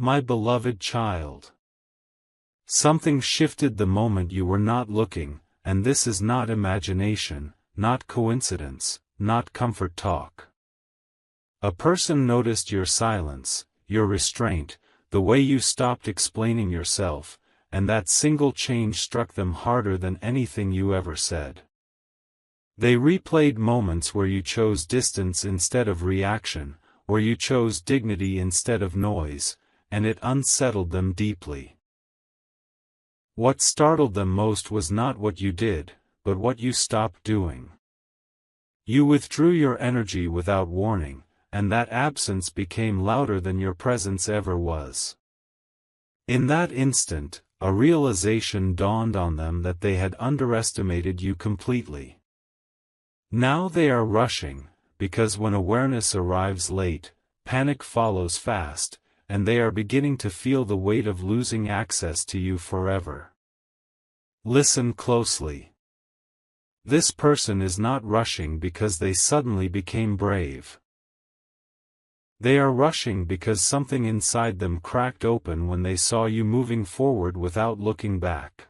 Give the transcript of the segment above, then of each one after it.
My beloved child. Something shifted the moment you were not looking, and this is not imagination, not coincidence, not comfort talk. A person noticed your silence, your restraint, the way you stopped explaining yourself, and that single change struck them harder than anything you ever said. They replayed moments where you chose distance instead of reaction, where you chose dignity instead of noise, and it unsettled them deeply. What startled them most was not what you did, but what you stopped doing. You withdrew your energy without warning, and that absence became louder than your presence ever was. In that instant, a realization dawned on them that they had underestimated you completely. Now they are rushing, because when awareness arrives late, panic follows fast, and they are beginning to feel the weight of losing access to you forever. Listen closely. This person is not rushing because they suddenly became brave. They are rushing because something inside them cracked open when they saw you moving forward without looking back.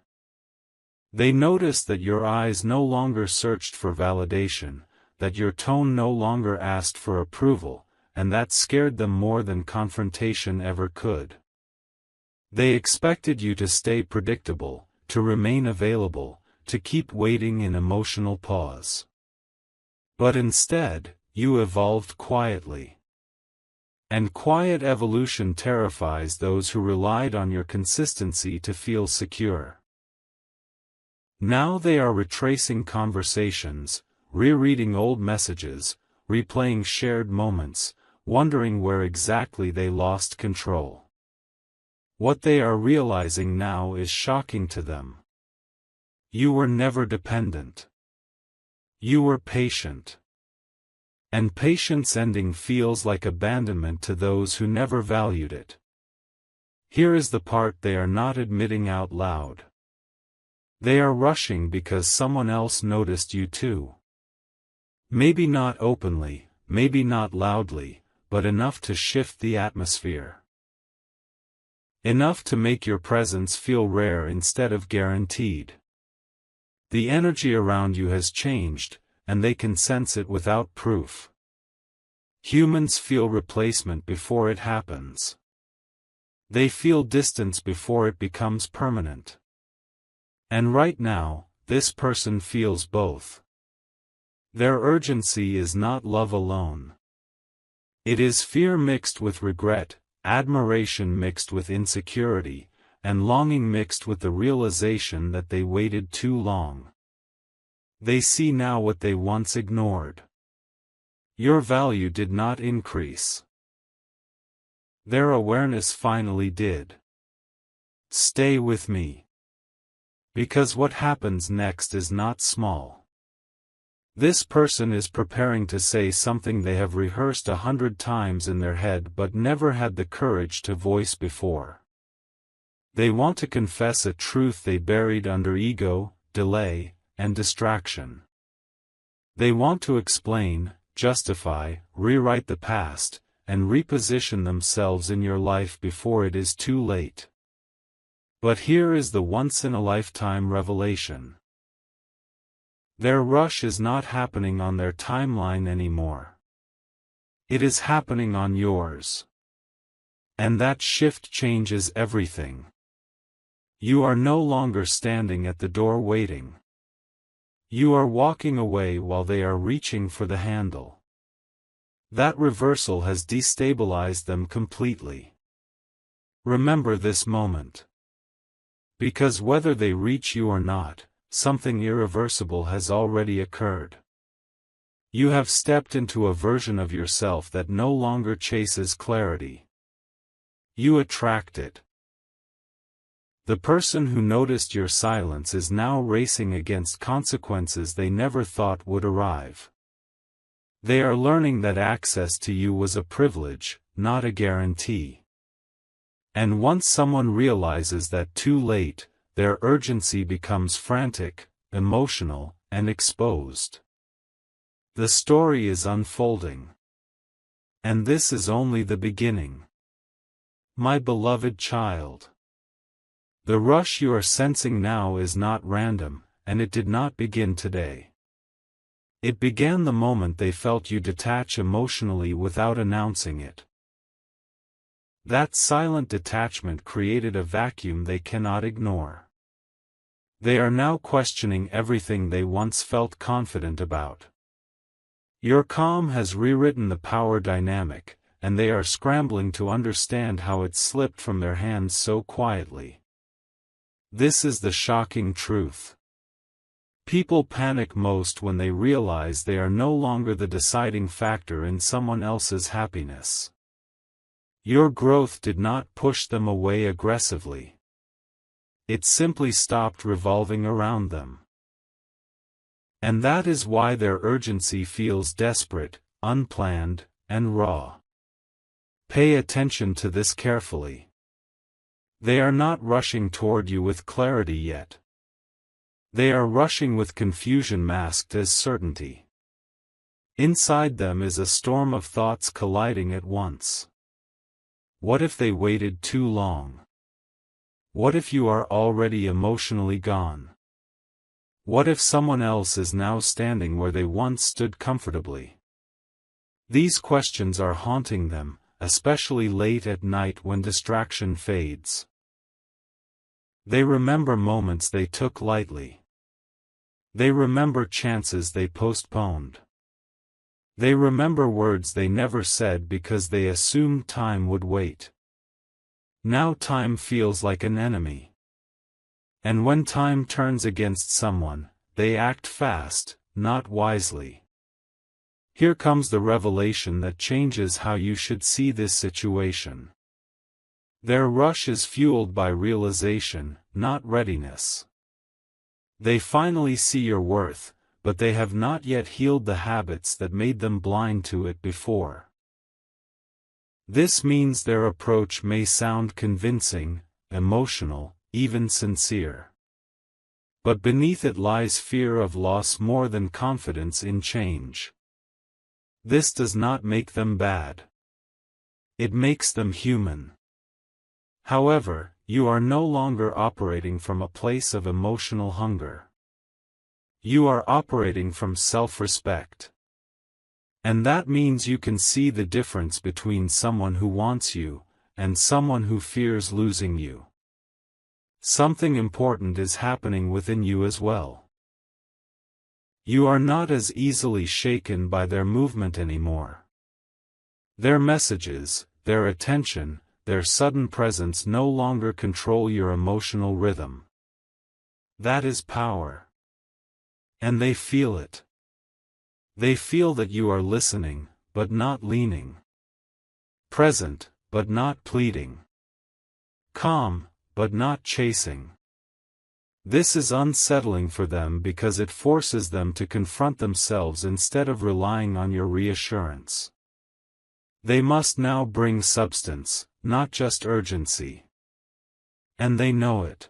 They noticed that your eyes no longer searched for validation, that your tone no longer asked for approval, and that scared them more than confrontation ever could. They expected you to stay predictable, to remain available, to keep waiting in emotional pause. But instead, you evolved quietly. And quiet evolution terrifies those who relied on your consistency to feel secure. Now they are retracing conversations, rereading old messages, replaying shared moments, wondering where exactly they lost control. What they are realizing now is shocking to them. You were never dependent. You were patient. And patience ending feels like abandonment to those who never valued it. Here is the part they are not admitting out loud. They are rushing because someone else noticed you too. Maybe not openly, maybe not loudly, but enough to shift the atmosphere. Enough to make your presence feel rare instead of guaranteed. The energy around you has changed, and they can sense it without proof. Humans feel replacement before it happens. They feel distance before it becomes permanent. And right now, this person feels both. Their urgency is not love alone. It is fear mixed with regret, admiration mixed with insecurity, and longing mixed with the realization that they waited too long. They see now what they once ignored. Your value did not increase. Their awareness finally did. Stay with me. Because what happens next is not small. This person is preparing to say something they have rehearsed 100 times in their head but never had the courage to voice before. They want to confess a truth they buried under ego, delay, and distraction. They want to explain, justify, rewrite the past, and reposition themselves in your life before it is too late. But here is the once-in-a-lifetime revelation. Their rush is not happening on their timeline anymore. It is happening on yours. And that shift changes everything. You are no longer standing at the door waiting. You are walking away while they are reaching for the handle. That reversal has destabilized them completely. Remember this moment. Because whether they reach you or not, something irreversible has already occurred. You have stepped into a version of yourself that no longer chases clarity. You attract it. The person who noticed your silence is now racing against consequences they never thought would arrive. They are learning that access to you was a privilege, not a guarantee. And once someone realizes that too late, their urgency becomes frantic, emotional, and exposed. The story is unfolding. And this is only the beginning. My beloved child. The rush you are sensing now is not random, and it did not begin today. It began the moment they felt you detach emotionally without announcing it. That silent detachment created a vacuum they cannot ignore. They are now questioning everything they once felt confident about. Your calm has rewritten the power dynamic, and they are scrambling to understand how it slipped from their hands so quietly. This is the shocking truth. People panic most when they realize they are no longer the deciding factor in someone else's happiness. Your growth did not push them away aggressively. It simply stopped revolving around them. And that is why their urgency feels desperate, unplanned, and raw. Pay attention to this carefully. They are not rushing toward you with clarity yet. They are rushing with confusion masked as certainty. Inside them is a storm of thoughts colliding at once. What if they waited too long? What if you are already emotionally gone? What if someone else is now standing where they once stood comfortably? These questions are haunting them, especially late at night when distraction fades. They remember moments they took lightly. They remember chances they postponed. They remember words they never said because they assumed time would wait. Now time feels like an enemy. And when time turns against someone, they act fast, not wisely. Here comes the revelation that changes how you should see this situation. Their rush is fueled by realization, not readiness. They finally see your worth, but they have not yet healed the habits that made them blind to it before. This means their approach may sound convincing, emotional, even sincere. But beneath it lies fear of loss more than confidence in change. This does not make them bad. It makes them human. However, you are no longer operating from a place of emotional hunger. You are operating from self-respect. And that means you can see the difference between someone who wants you, and someone who fears losing you. Something important is happening within you as well. You are not as easily shaken by their movement anymore. Their messages, their attention, their sudden presence no longer control your emotional rhythm. That is power. And they feel it. They feel that you are listening, but not leaning. Present, but not pleading. Calm, but not chasing. This is unsettling for them because it forces them to confront themselves instead of relying on your reassurance. They must now bring substance, not just urgency. And they know it.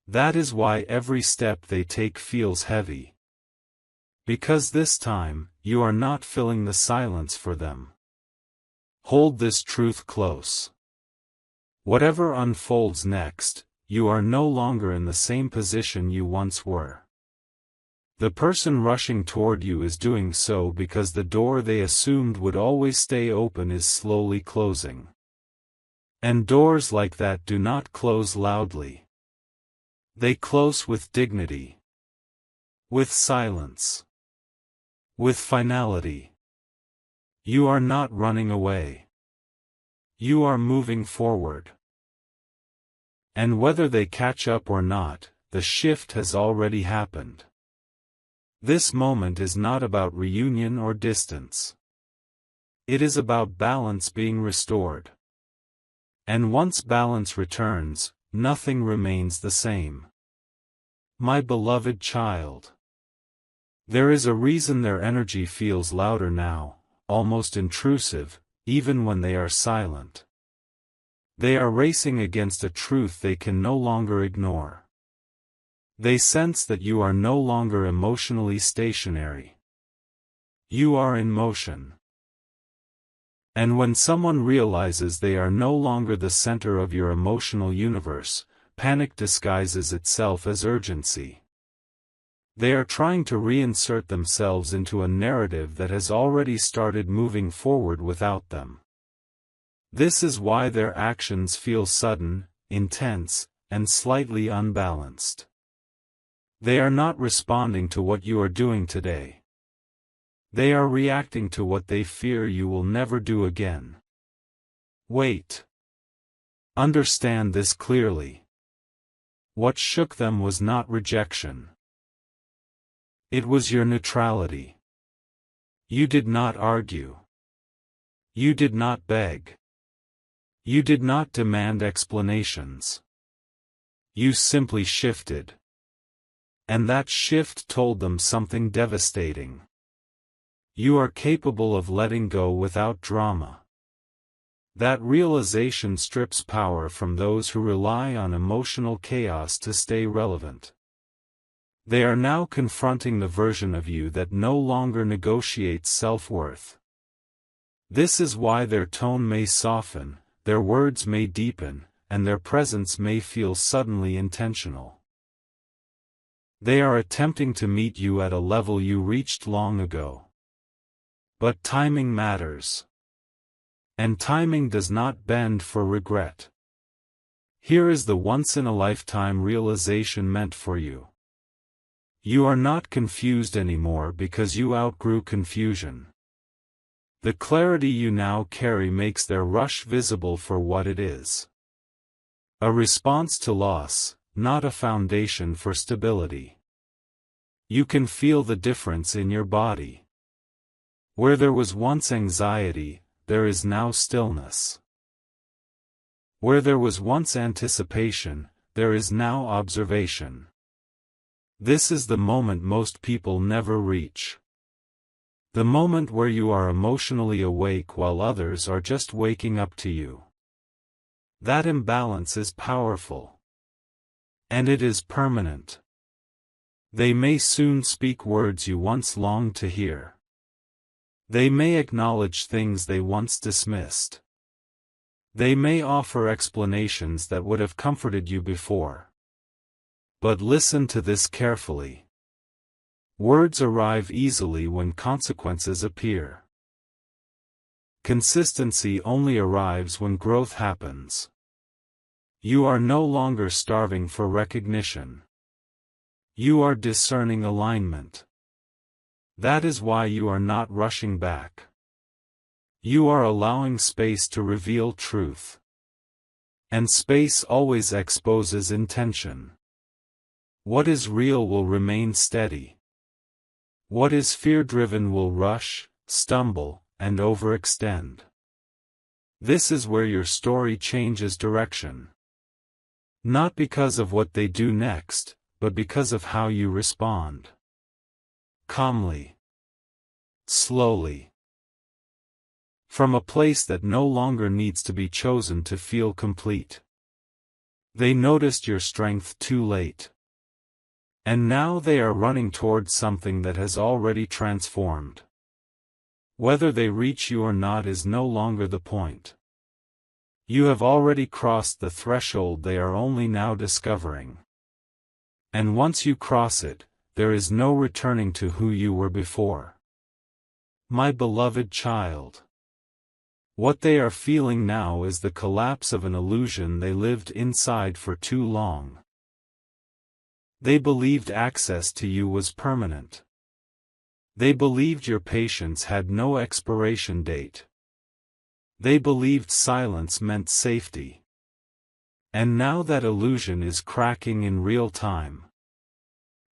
That is why every step they take feels heavy. Because this time, you are not filling the silence for them. Hold this truth close. Whatever unfolds next, you are no longer in the same position you once were. The person rushing toward you is doing so because the door they assumed would always stay open is slowly closing. And doors like that do not close loudly. They close with dignity. With silence. With finality. You are not running away. You are moving forward. And whether they catch up or not, the shift has already happened. This moment is not about reunion or distance. It is about balance being restored. And once balance returns, nothing remains the same. My beloved child. There is a reason their energy feels louder now, almost intrusive, even when they are silent. They are racing against a truth they can no longer ignore. They sense that you are no longer emotionally stationary. You are in motion. And when someone realizes they are no longer the center of your emotional universe, panic disguises itself as urgency. They are trying to reinsert themselves into a narrative that has already started moving forward without them. This is why their actions feel sudden, intense, and slightly unbalanced. They are not responding to what you are doing today. They are reacting to what they fear you will never do again. Wait. Understand this clearly. What shook them was not rejection. It was your neutrality. You did not argue. You did not beg. You did not demand explanations. You simply shifted. And that shift told them something devastating. You are capable of letting go without drama. That realization strips power from those who rely on emotional chaos to stay relevant. They are now confronting the version of you that no longer negotiates self-worth. This is why their tone may soften, their words may deepen, and their presence may feel suddenly intentional. They are attempting to meet you at a level you reached long ago. But timing matters. And timing does not bend for regret. Here is the once-in-a-lifetime realization meant for you. You are not confused anymore because you outgrew confusion. The clarity you now carry makes their rush visible for what it is. A response to loss, not a foundation for stability. You can feel the difference in your body. Where there was once anxiety, there is now stillness. Where there was once anticipation, there is now observation. This is the moment most people never reach. The moment where you are emotionally awake while others are just waking up to you. That imbalance is powerful. And it is permanent. They may soon speak words you once longed to hear. They may acknowledge things they once dismissed. They may offer explanations that would have comforted you before. But listen to this carefully. Words arrive easily when consequences appear. Consistency only arrives when growth happens. You are no longer starving for recognition. You are discerning alignment. That is why you are not rushing back. You are allowing space to reveal truth. And space always exposes intention. What is real will remain steady. What is fear-driven will rush, stumble, and overextend. This is where your story changes direction. Not because of what they do next, but because of how you respond. Calmly. Slowly. From a place that no longer needs to be chosen to feel complete. They noticed your strength too late. And now they are running towards something that has already transformed. Whether they reach you or not is no longer the point. You have already crossed the threshold they are only now discovering. And once you cross it, there is no returning to who you were before. My beloved child. What they are feeling now is the collapse of an illusion they lived inside for too long. They believed access to you was permanent. They believed your patience had no expiration date. They believed silence meant safety. And now that illusion is cracking in real time.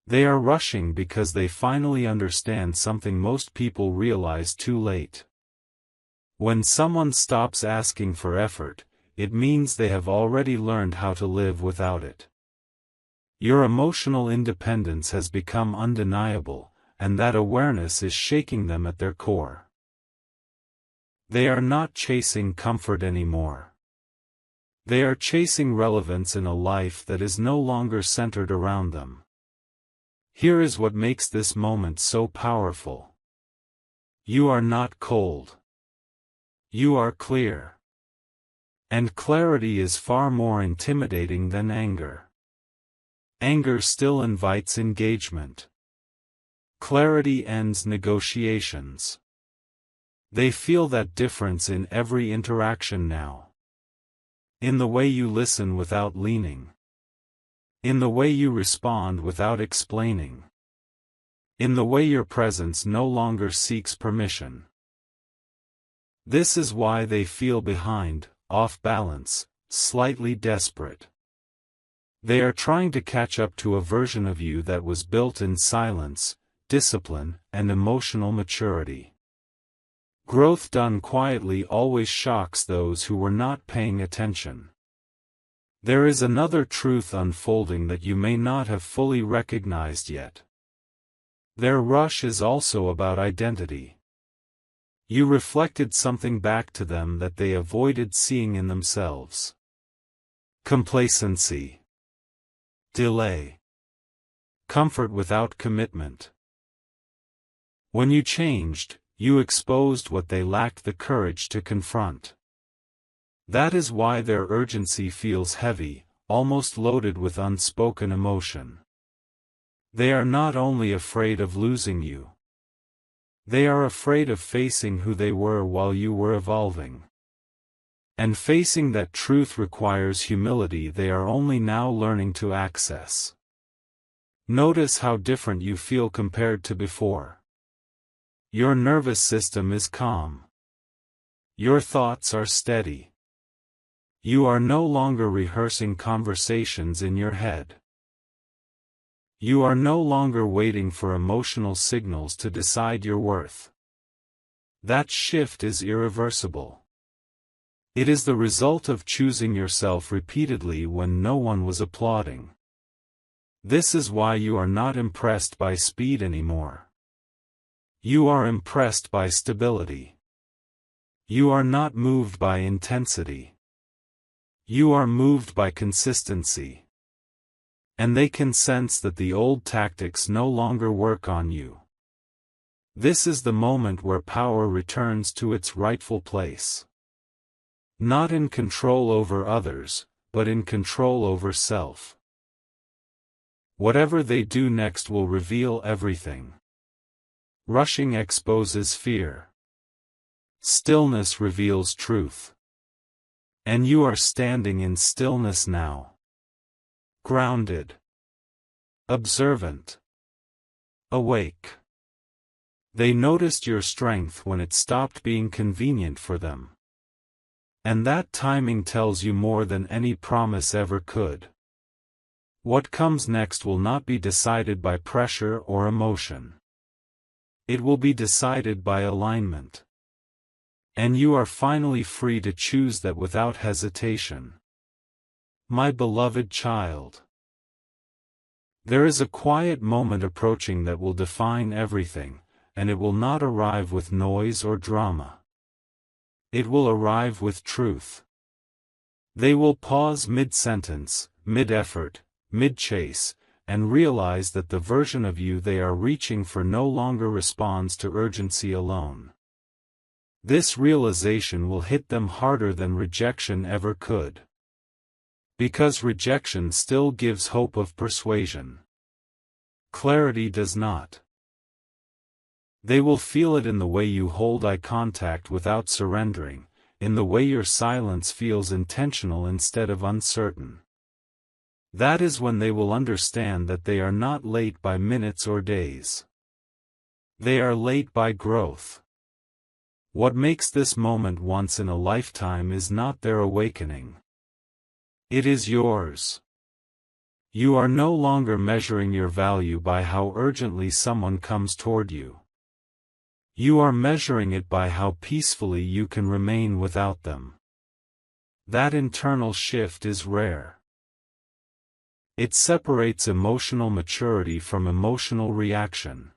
They are rushing because they finally understand something most people realize too late. When someone stops asking for effort, it means they have already learned how to live without it. Your emotional independence has become undeniable, and that awareness is shaking them at their core. They are not chasing comfort anymore. They are chasing relevance in a life that is no longer centered around them. Here is what makes this moment so powerful. You are not cold. You are clear. And clarity is far more intimidating than anger. Anger still invites engagement. Clarity ends negotiations. They feel that difference in every interaction now. In the way you listen without leaning. In the way you respond without explaining. In the way your presence no longer seeks permission. This is why they feel behind, off balance, slightly desperate. They are trying to catch up to a version of you that was built in silence, discipline, and emotional maturity. Growth done quietly always shocks those who were not paying attention. There is another truth unfolding that you may not have fully recognized yet. Their rush is also about identity. You reflected something back to them that they avoided seeing in themselves. Complacency. Delay. Comfort without commitment. When you changed, you exposed what they lacked the courage to confront. That is why their urgency feels heavy, almost loaded with unspoken emotion. They are not only afraid of losing you. They are afraid of facing who they were while you were evolving. And facing that truth requires humility they are only now learning to access. Notice how different you feel compared to before. Your nervous system is calm. Your thoughts are steady. You are no longer rehearsing conversations in your head. You are no longer waiting for emotional signals to decide your worth. That shift is irreversible. It is the result of choosing yourself repeatedly when no one was applauding. This is why you are not impressed by speed anymore. You are impressed by stability. You are not moved by intensity. You are moved by consistency. And they can sense that the old tactics no longer work on you. This is the moment where power returns to its rightful place. Not in control over others, but in control over self. Whatever they do next will reveal everything. Rushing exposes fear. Stillness reveals truth. And you are standing in stillness now. Grounded. Observant. Awake. They noticed your strength when it stopped being convenient for them. And that timing tells you more than any promise ever could. What comes next will not be decided by pressure or emotion. It will be decided by alignment. And you are finally free to choose that without hesitation. My beloved child. There is a quiet moment approaching that will define everything, and it will not arrive with noise or drama. It will arrive with truth. They will pause mid-sentence, mid-effort, mid-chase, and realize that the version of you they are reaching for no longer responds to urgency alone. This realization will hit them harder than rejection ever could. Because rejection still gives hope of persuasion. Clarity does not. They will feel it in the way you hold eye contact without surrendering, in the way your silence feels intentional instead of uncertain. That is when they will understand that they are not late by minutes or days. They are late by growth. What makes this moment once in a lifetime is not their awakening. It is yours. You are no longer measuring your value by how urgently someone comes toward you. You are measuring it by how peacefully you can remain without them. That internal shift is rare. It separates emotional maturity from emotional reaction.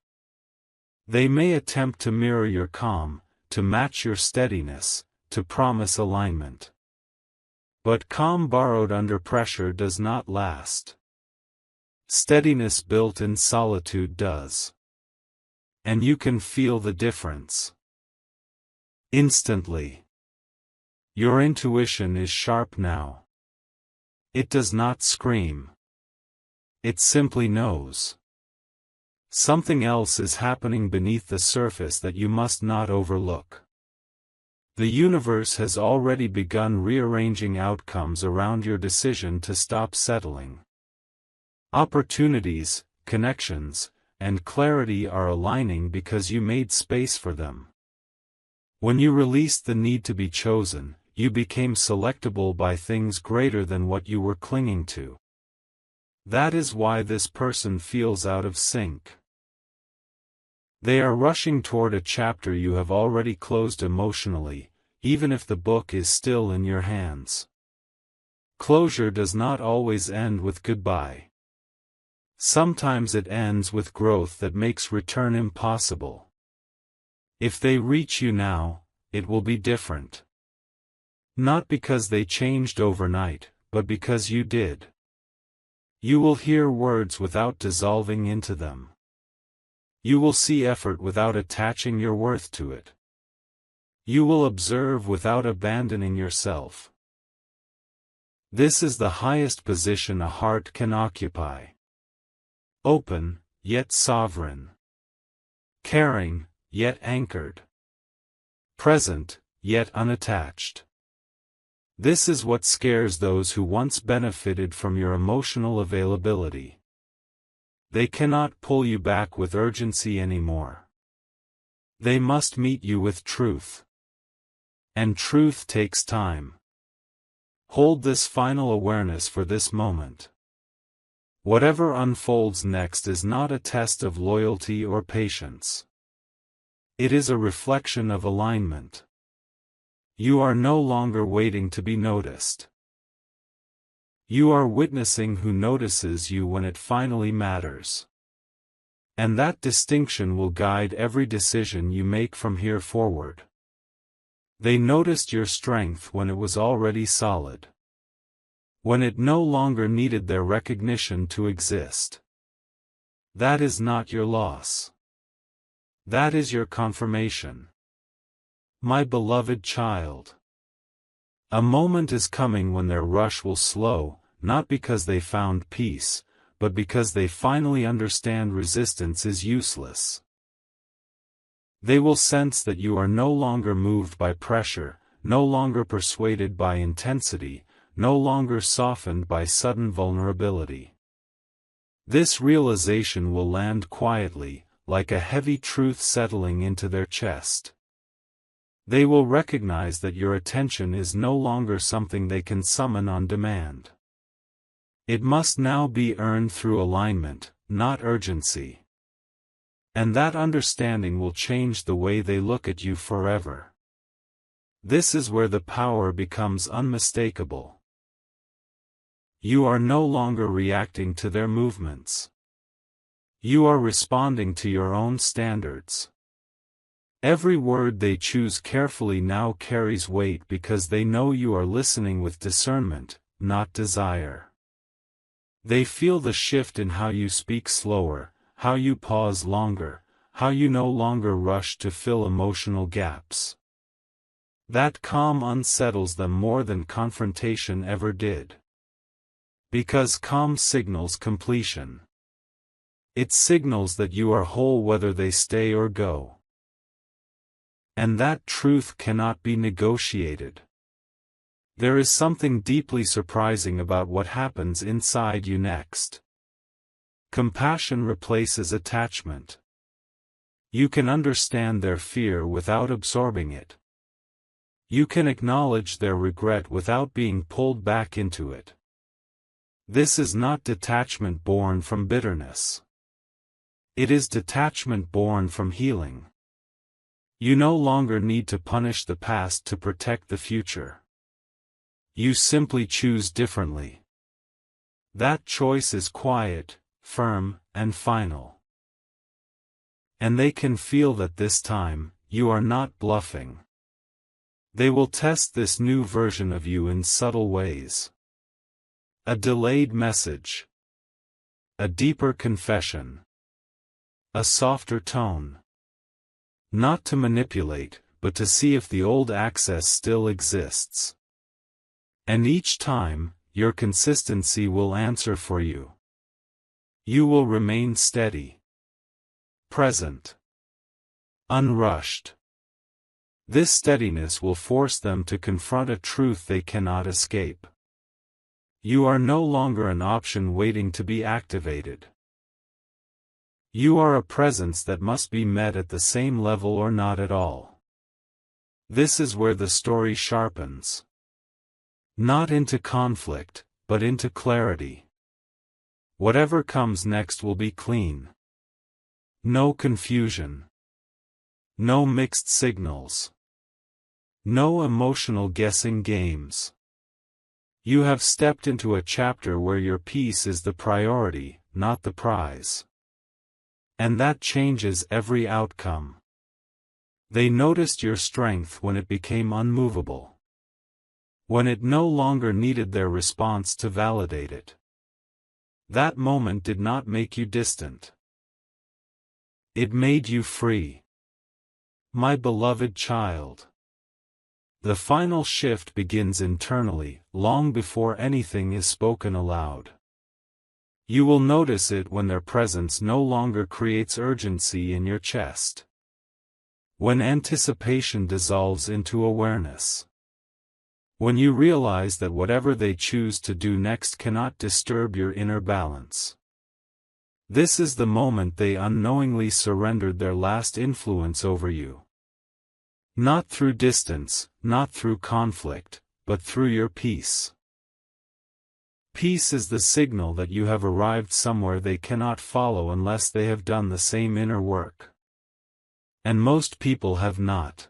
They may attempt to mirror your calm, to match your steadiness, to promise alignment. But calm borrowed under pressure does not last. Steadiness built in solitude does. And you can feel the difference. Instantly. Your intuition is sharp now. It does not scream. It simply knows. Something else is happening beneath the surface that you must not overlook. The universe has already begun rearranging outcomes around your decision to stop settling. Opportunities, connections, and clarity are aligning because you made space for them. When you released the need to be chosen, you became selectable by things greater than what you were clinging to. That is why this person feels out of sync. They are rushing toward a chapter you have already closed emotionally, even if the book is still in your hands. Closure does not always end with goodbye. Sometimes it ends with growth that makes return impossible. If they reach you now, it will be different. Not because they changed overnight, but because you did. You will hear words without dissolving into them. You will see effort without attaching your worth to it. You will observe without abandoning yourself. This is the highest position a heart can occupy. Open, yet sovereign. Caring, yet anchored. Present, yet unattached. This is what scares those who once benefited from your emotional availability. They cannot pull you back with urgency anymore. They must meet you with truth. And truth takes time. Hold this final awareness for this moment. Whatever unfolds next is not a test of loyalty or patience. It is a reflection of alignment. You are no longer waiting to be noticed. You are witnessing who notices you when it finally matters. And that distinction will guide every decision you make from here forward. They noticed your strength when it was already solid. When it no longer needed their recognition to exist. That is not your loss. That is your confirmation. My beloved child. A moment is coming when their rush will slow, not because they found peace, but because they finally understand resistance is useless. They will sense that you are no longer moved by pressure, no longer persuaded by intensity, no longer softened by sudden vulnerability. This realization will land quietly, like a heavy truth settling into their chest. They will recognize that your attention is no longer something they can summon on demand. It must now be earned through alignment, not urgency. And that understanding will change the way they look at you forever. This is where the power becomes unmistakable. You are no longer reacting to their movements. You are responding to your own standards. Every word they choose carefully now carries weight because they know you are listening with discernment, not desire. They feel the shift in how you speak slower, how you pause longer, how you no longer rush to fill emotional gaps. That calm unsettles them more than confrontation ever did. Because calm signals completion. It signals that you are whole whether they stay or go. And that truth cannot be negotiated. There is something deeply surprising about what happens inside you next. Compassion replaces attachment. You can understand their fear without absorbing it. You can acknowledge their regret without being pulled back into it. This is not detachment born from bitterness. It is detachment born from healing. You no longer need to punish the past to protect the future. You simply choose differently. That choice is quiet, firm, and final. And they can feel that this time, you are not bluffing. They will test this new version of you in subtle ways. A delayed message. A deeper confession. A softer tone. Not to manipulate, but to see if the old access still exists. And each time, your consistency will answer for you. You will remain steady, present, unrushed. This steadiness will force them to confront a truth they cannot escape. You are no longer an option waiting to be activated. You are a presence that must be met at the same level or not at all. This is where the story sharpens. Not into conflict, but into clarity. Whatever comes next will be clean. No confusion. No mixed signals. No emotional guessing games. You have stepped into a chapter where your peace is the priority, not the prize. And that changes every outcome. They noticed your strength when it became unmovable. When it no longer needed their response to validate it. That moment did not make you distant. It made you free. My beloved child. The final shift begins internally, long before anything is spoken aloud. You will notice it when their presence no longer creates urgency in your chest. When anticipation dissolves into awareness. When you realize that whatever they choose to do next cannot disturb your inner balance. This is the moment they unknowingly surrendered their last influence over you. Not through distance, not through conflict, but through your peace. Peace is the signal that you have arrived somewhere they cannot follow unless they have done the same inner work. And most people have not.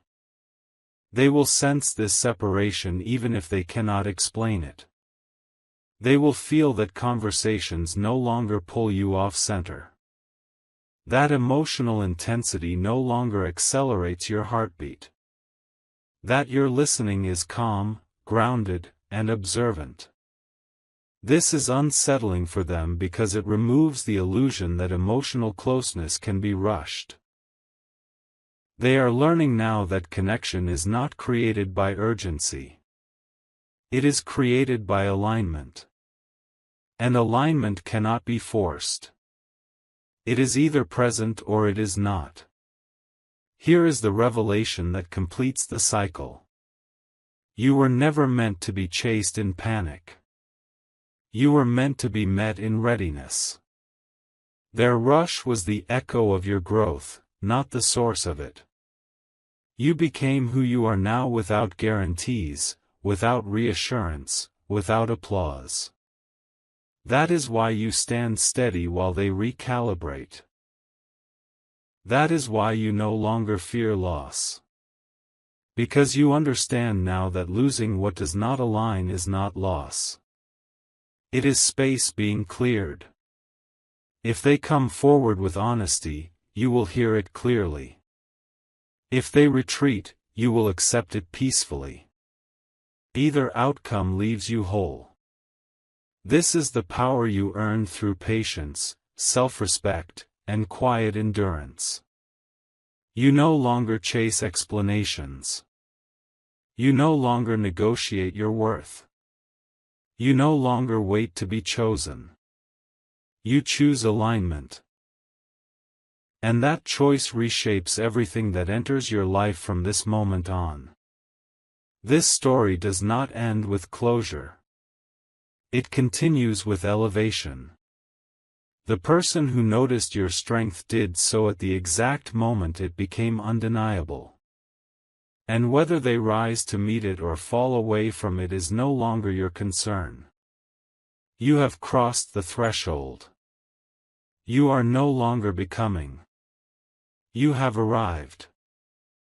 They will sense this separation even if they cannot explain it. They will feel that conversations no longer pull you off center. That emotional intensity no longer accelerates your heartbeat. That your listening is calm, grounded, and observant. This is unsettling for them because it removes the illusion that emotional closeness can be rushed. They are learning now that connection is not created by urgency. It is created by alignment. And alignment cannot be forced. It is either present or it is not. Here is the revelation that completes the cycle. You were never meant to be chased in panic. You were meant to be met in readiness. Their rush was the echo of your growth, not the source of it. You became who you are now without guarantees, without reassurance, without applause. That is why you stand steady while they recalibrate. That is why you no longer fear loss. Because you understand now that losing what does not align is not loss. It is space being cleared. If they come forward with honesty, you will hear it clearly. If they retreat, you will accept it peacefully. Either outcome leaves you whole. This is the power you earn through patience, self-respect, and quiet endurance. You no longer chase explanations. You no longer negotiate your worth. You no longer wait to be chosen. You choose alignment. And that choice reshapes everything that enters your life from this moment on. This story does not end with closure. It continues with elevation. The person who noticed your strength did so at the exact moment it became undeniable. And whether they rise to meet it or fall away from it is no longer your concern. You have crossed the threshold. You are no longer becoming. You have arrived.